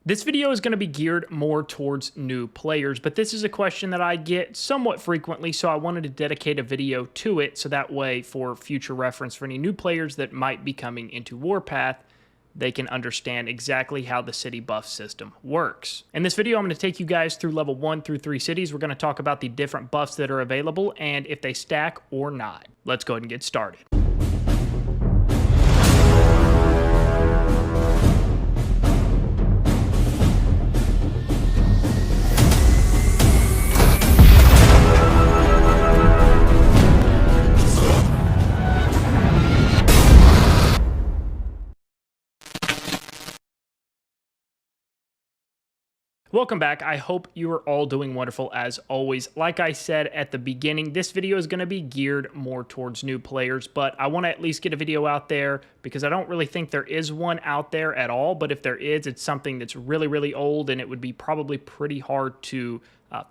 This video is going to be geared more towards new players, but this is a question that I get somewhat frequently, so I wanted to dedicate a video to it so that way for future reference for any new players that might be coming into Warpath, they can understand exactly how the city buff system works. In this video, I'm going to take you guys through level 1 through 3 cities. We're going to talk about the different buffs that are available and if they stack or not. Let's go ahead and get started. Welcome back. I hope you are all doing wonderful as always. Like I said at the beginning, this video is going to be geared more towards new players, but I want to at least get a video out there because I don't really think there is one out there at all, but if there is, it's something that's really old and it would be probably pretty hard to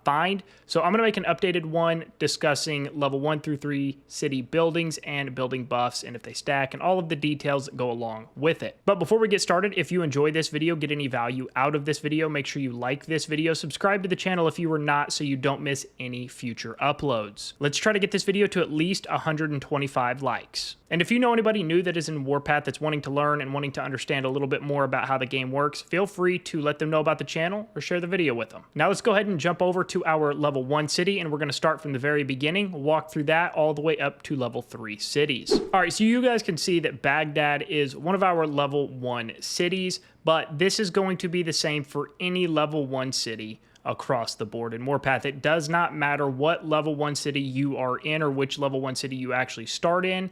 find. So I'm going to make an updated one discussing level 1 through 3 city buildings and building buffs and if they stack and all of the details that go along with it. But before we get started, if you enjoy this video, get any value out of this video, make sure you like this video, subscribe to the channel if you are not so you don't miss any future uploads. Let's try to get this video to at least 125 likes. And if you know anybody new that is in Warpath that's wanting to learn and wanting to understand a little bit more about how the game works, feel free to let them know about the channel or share the video with them. Now let's go ahead and jump over to our level 1 city, and we're going to start from the very beginning, walk through that all the way up to level 3 cities. All right, so you guys can see that Baghdad is one of our level 1 cities, but this is going to be the same for any level 1 city across the board in Warpath. It does not matter what level 1 city you are in or which level 1 city you actually start in.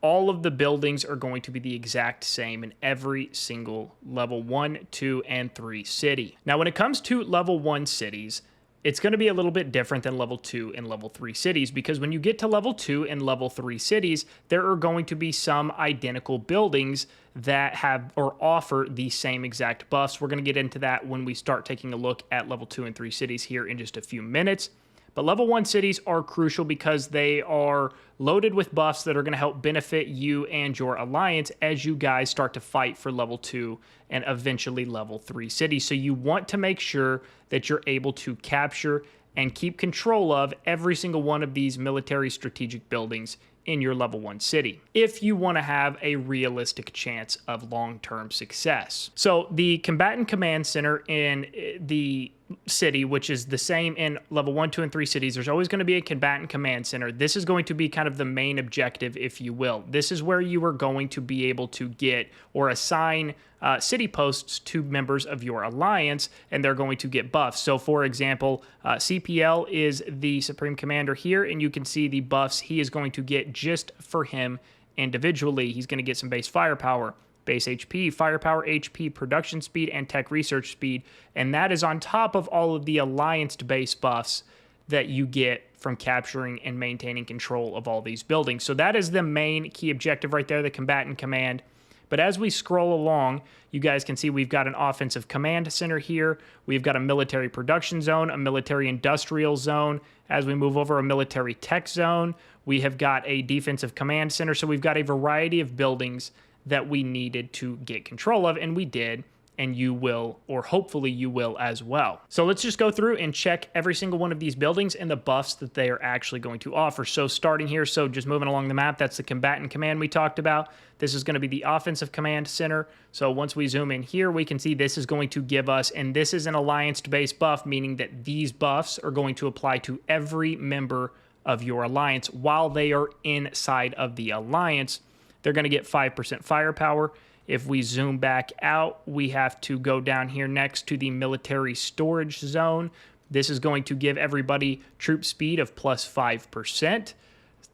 All of the buildings are going to be the exact same in every single level 1, 2, and 3 city. Now, when it comes to level 1 cities, it's going to be a little bit different than level 2 and level 3 cities because when you get to level 2 and level 3 cities, there are going to be some identical buildings that have or offer the same exact buffs. We're going to get into that when we start taking a look at level 2 and 3 cities here in just a few minutes. But level 1 cities are crucial because they are loaded with buffs that are going to help benefit you and your alliance as you guys start to fight for level 2 and eventually level 3 cities. So you want to make sure that you're able to capture and keep control of every single one of these military strategic buildings in your level 1 city if you want to have a realistic chance of long-term success. So the combatant command center in the city, which is the same in level 1, 2, and 3 cities, there's always going to be a combatant command center. This is going to be kind of the main objective, if you will. This is where you are going to be able to get or assign city posts to members of your alliance, and they're going to get buffs. So for example, CPL is the Supreme Commander here, and you can see the buffs he is going to get just for him individually. He's going to get some base firepower, base HP, firepower, HP, production speed, and tech research speed. And that is on top of all of the alliance base buffs that you get from capturing and maintaining control of all these buildings. So that is the main key objective right there, the combatant command. But as we scroll along, you guys can see we've got an offensive command center here. We've got a military production zone, a military industrial zone. As we move over, a military tech zone. We have got a defensive command center. So we've got a variety of buildings that we needed to get control of, and we did, and you will, or hopefully you will as well. So let's just go through and check every single one of these buildings and the buffs that they are actually going to offer. So starting here, so just moving along the map, that's the combatant command we talked about. This is going to be the offensive command center. So once we zoom in here, we can see this is going to give us, and this is an alliance-based buff, meaning that these buffs are going to apply to every member of your alliance while they are inside of the alliance. They're going to get 5% firepower. If we zoom back out, we have to go down here next to the military storage zone. This is going to give everybody troop speed of plus 5%.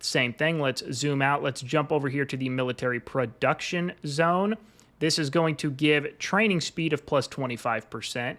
Same thing. Let's zoom out. Let's jump over here to the military production zone. This is going to give training speed of plus 25%.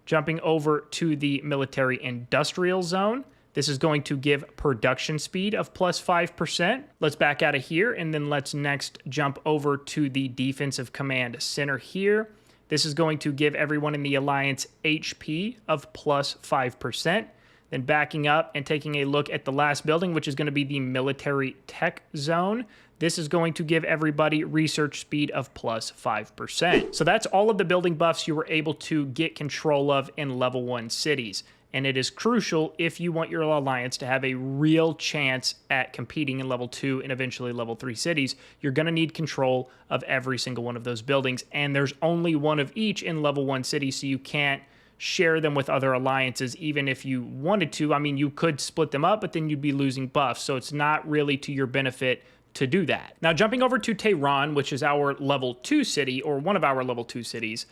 Jumping over to the military industrial zone. This is going to give production speed of plus 5%. Let's back out of here, and then let's next jump over to the defensive command center here. This is going to give everyone in the alliance HP of plus 5%. Then backing up and taking a look at the last building, which is going to be the military tech zone. this is going to give everybody research speed of plus 5%. So that's all of the building buffs you were able to get control of in level 1 cities. And it is crucial if you want your alliance to have a real chance at competing in level 2 and eventually level 3 cities. You're going to need control of every single one of those buildings, and there's only one of each in level 1 cities, so you can't share them with other alliances even if you wanted to. I mean, you could split them up, but then you'd be losing buffs, so it's not really to your benefit to do that. Now, jumping over to Tehran, which is our level 2 city, or one of our level 2 cities,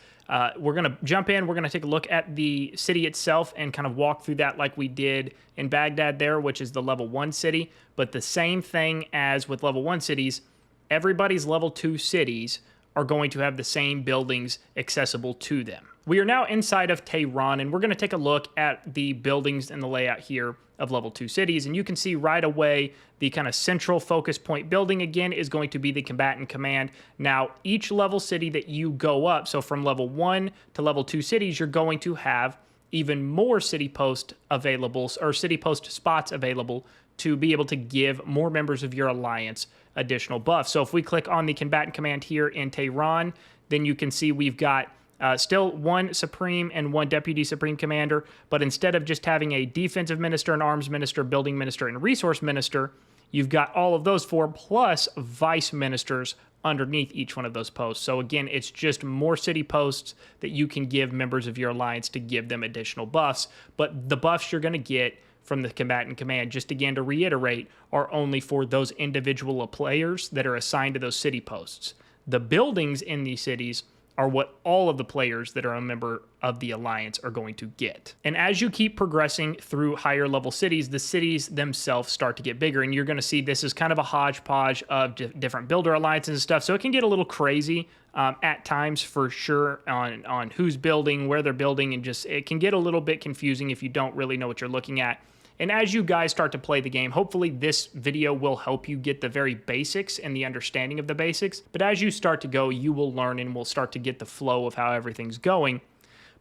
we're going to jump in, we're going to take a look at the city itself and kind of walk through that like we did in Baghdad there, which is the level 1 city. But the same thing as with level 1 cities, everybody's level 2 cities are going to have the same buildings accessible to them. We are now inside of Tehran, and we're going to take a look at the buildings and the layout here of level 2 cities, and you can see right away the kind of central focus point building again is going to be the combatant command. Now, each level city that you go up, so from level 1 to level 2 cities, you're going to have even more city post available, or city post spots available to be able to give more members of your alliance additional buffs. So if we click on the combatant command here in Tehran, then you can see we've got still one Supreme and one Deputy Supreme Commander, but instead of just having a Defensive Minister, an Arms Minister, Building Minister, and Resource Minister, you've got all of those 4 plus Vice Ministers underneath each one of those posts. So again, it's just more city posts that you can give members of your alliance to give them additional buffs, but the buffs you're going to get from the combatant command, just again to reiterate, are only for those individual players that are assigned to those city posts. The buildings in these cities are what all of the players that are a member of the alliance are going to get. And as you keep progressing through higher level cities, the cities themselves start to get bigger, and you're going to see this is kind of a hodgepodge of different builder alliances and stuff, so it can get a little crazy at times for sure on who's building, where they're building, and just it can get a little bit confusing if you don't really know what you're looking at. And as you guys start to play the game, hopefully this video will help you get the very basics and the understanding of the basics. But as you start to go, you will learn and will start to get the flow of how everything's going.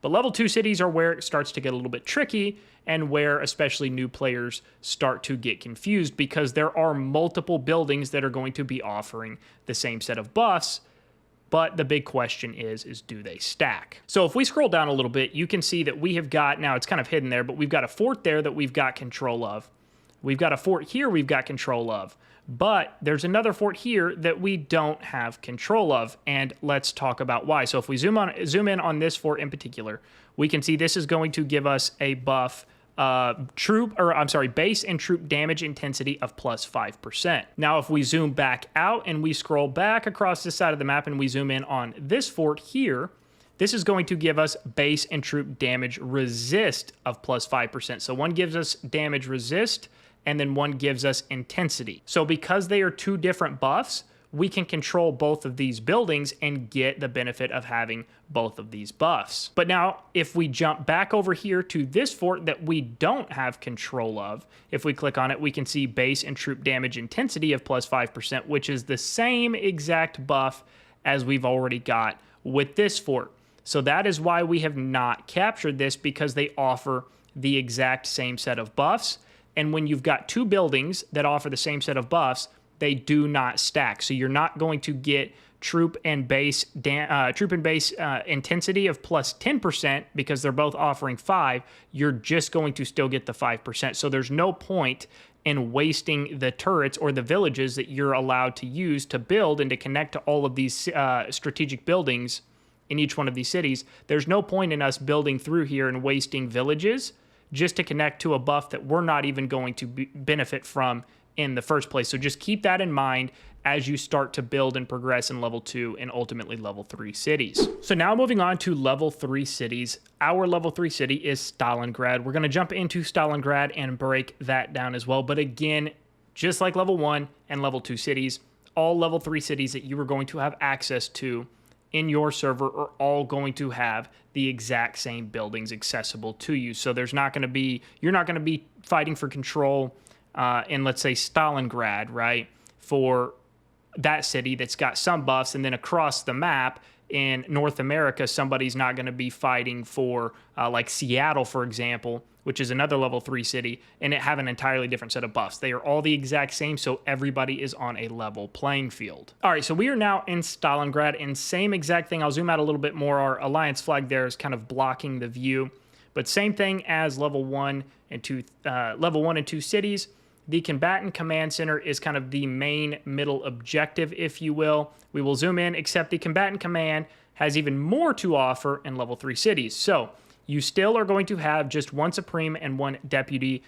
But level 2 cities are where it starts to get a little bit tricky, and where especially new players start to get confused, because there are multiple buildings that are going to be offering the same set of buffs. But the big question is do they stack? So if we scroll down a little bit, you can see that we have got, now it's kind of hidden there, but we've got a fort there that we've got control of. We've got a fort here we've got control of. But there's another fort here that we don't have control of, and let's talk about why. So if we zoom in on this fort in particular, we can see this is going to give us a buff base and troop damage intensity of plus 5%. Now, if we zoom back out and we scroll back across this side of the map and we zoom in on this fort here, this is going to give us base and troop damage resist of plus 5%. So one gives us damage resist, and then one gives us intensity. So because they are 2 different buffs, we can control both of these buildings and get the benefit of having both of these buffs. But now, if we jump back over here to this fort that we don't have control of, if we click on it, we can see base and troop damage intensity of plus 5%, which is the same exact buff as we've already got with this fort. So that is why we have not captured this, because they offer the exact same set of buffs. And when you've got 2 buildings that offer the same set of buffs, they do not stack. So you're not going to get troop and base intensity of plus 10% because they're both offering 5. You're just going to still get the 5%. So there's no point in wasting the turrets or the villages that you're allowed to use to build and to connect to all of these strategic buildings in each one of these cities. There's no point in us building through here and wasting villages just to connect to a buff that we're not even going to benefit from in the first place. So just keep that in mind as you start to build and progress in level 2 and ultimately level 3 cities. So now moving on to level 3 cities. Our level 3 city is Stalingrad. We're going to jump into Stalingrad and break that down as well. But again, just like level 1 and level 2 cities, all level 3 cities that you are going to have access to in your server are all going to have the exact same buildings accessible to you. So there's not going to be, you're not going to be fighting for control in, let's say, Stalingrad, right, for that city that's got some buffs, and then across the map in North America, somebody's not going to be fighting for like Seattle, for example, which is another level 3 city, and it have an entirely different set of buffs. They are all the exact same, so everybody is on a level playing field. All right, so we are now in Stalingrad, and same exact thing. I'll zoom out a little bit more. Our alliance flag there is kind of blocking the view, but same thing as level 1 and 2 cities. The combatant command center is kind of the main middle objective, if you will. We will zoom in, except the combatant command has even more to offer in level 3 cities. So you still are going to have just one supreme and one deputy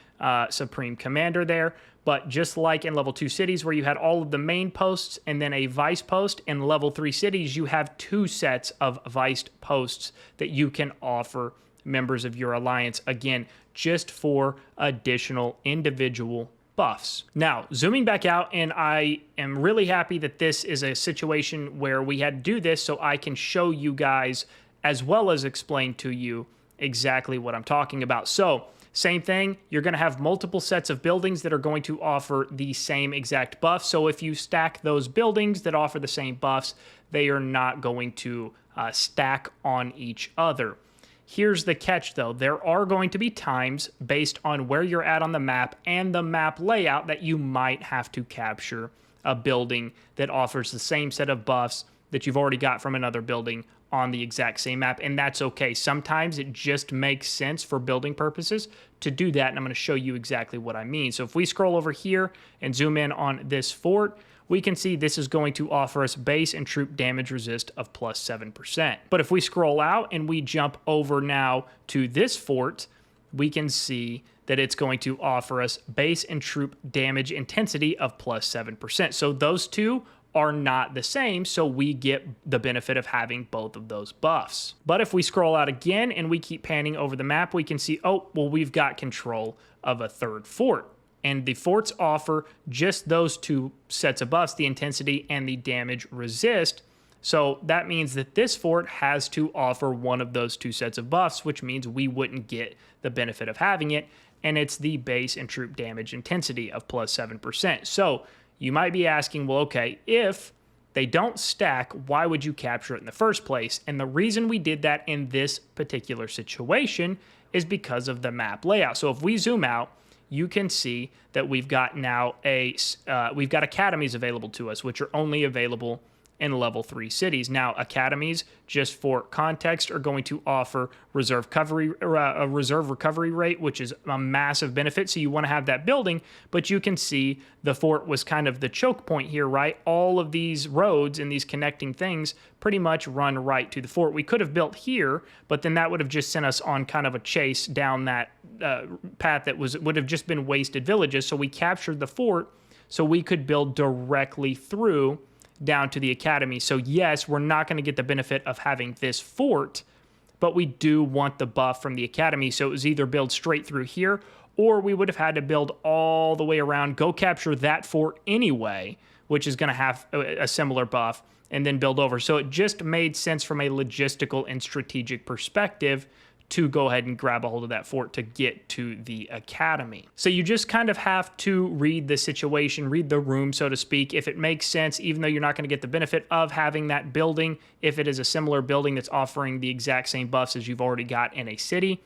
supreme commander there. But just like in level 2 cities where you had all of the main posts and then a vice post, in level 3 cities you have 2 sets of vice posts that you can offer members of your alliance, again, just for additional individual buffs. Now, zooming back out, and I am really happy that this is a situation where we had to do this so I can show you guys as well as explain to you exactly what I'm talking about. So, same thing, you're going to have multiple sets of buildings that are going to offer the same exact buff. So if you stack those buildings that offer the same buffs, they are not going to stack on each other. Here's the catch, though. There are going to be times, based on where you're at on the map and the map layout, that you might have to capture a building that offers the same set of buffs that you've already got from another building on the exact same map, and that's okay. Sometimes it just makes sense for building purposes to do that, and I'm going to show you exactly what I mean. So if we scroll over here and zoom in on this fort, we can see this is going to offer us base and troop damage resist of plus 7%. But if we scroll out and we jump over now to this fort, we can see that it's going to offer us base and troop damage intensity of plus 7%. So those two are not the same, so we get the benefit of having both of those buffs. But if we scroll out again and we keep panning over the map, we can see, oh, well, we've got control of a third fort. And the forts offer just those 2 sets of buffs, the intensity and the damage resist. So that means that this fort has to offer one of those 2 sets of buffs, which means we wouldn't get the benefit of having it. And it's the base and troop damage intensity of plus 7%. So you might be asking, well, okay, if they don't stack, why would you capture it in the first place? And the reason we did that in this particular situation is because of the map layout. So if we zoom out, you can see that we've got now we've got academies available to us, which are only available in level 3 cities. Now, academies, just for context, are going to offer reserve recovery rate, which is a massive benefit. So you want to have that building, but you can see the fort was kind of the choke point here, right? All of these roads and these connecting things pretty much run right to the fort. We could have built here, but then that would have just sent us on kind of a chase down that path that would have just been wasted villages. So we captured the fort so we could build directly through down to the academy. So yes, we're not going to get the benefit of having this fort, but we do want the buff from the academy. So it was either build straight through here, or we would have had to build all the way around, go capture that fort anyway, which is going to have a similar buff, and then build over. So it just made sense from a logistical and strategic perspective to go ahead and grab a hold of that fort to get to the academy. So you just kind of have to read the situation, read the room, so to speak. If it makes sense, even though you're not going to get the benefit of having that building, if it is a similar building that's offering the exact same buffs as you've already got in a city,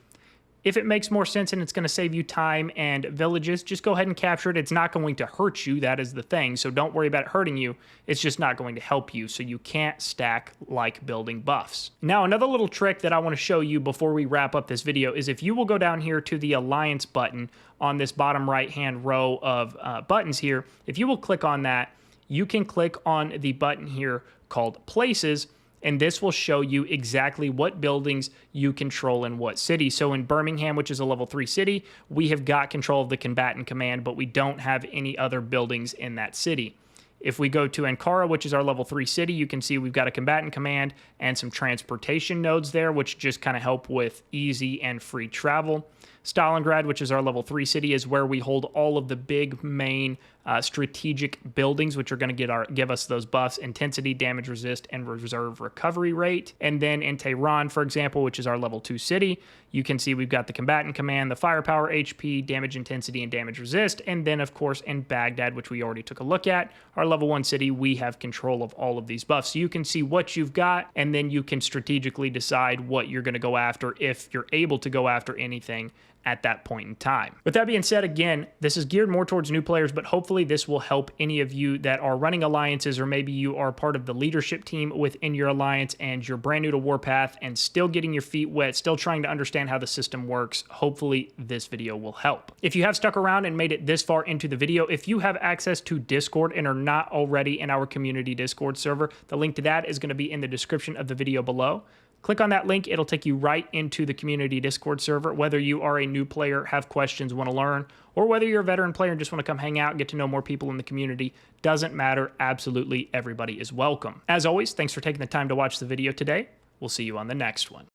if it makes more sense and it's going to save you time and villages, just go ahead and capture it. It's not going to hurt you. That is the thing. So don't worry about it hurting you. It's just not going to help you. So you can't stack like building buffs. Now, another little trick that I want to show you before we wrap up this video is if you will go down here to the Alliance button on this bottom right-hand row of buttons here, if you will click on that, you can click on the button here called Places, and this will show you exactly what buildings you control in what city. So in Birmingham, which is a level 3 city, we have got control of the combatant command, but we don't have any other buildings in that city. If we go to Ankara, which is our level 3 city, you can see we've got a combatant command and some transportation nodes there, which just kind of help with easy and free travel. Stalingrad, which is our level 3 city, is where we hold all of the big main strategic buildings, which are going to give us those buffs: intensity, damage resist, and reserve recovery rate. And then in Tehran, for example, which is our level 2 city, you can see we've got the combatant command, the firepower, HP, damage intensity, and damage resist. And then, of course, in Baghdad, which we already took a look at, our level 1 city, we have control of all of these buffs. So you can see what you've got, and then you can strategically decide what you're going to go after, if you're able to go after anything at that point in time. With that being said, again, this is geared more towards new players, but hopefully this will help any of you that are running alliances, or maybe you are part of the leadership team within your alliance and you're brand new to Warpath and still getting your feet wet, still trying to understand how the system works. Hopefully this video will help. If you have stuck around and made it this far into the video, if you have access to Discord and are not already in our community Discord server, the link to that is going to be in the description of the video below. Click on that link, it'll take you right into the community Discord server. Whether you are a new player, have questions, want to learn, or whether you're a veteran player and just want to come hang out and get to know more people in the community, doesn't matter. Absolutely everybody is welcome. As always, thanks for taking the time to watch the video today. We'll see you on the next one.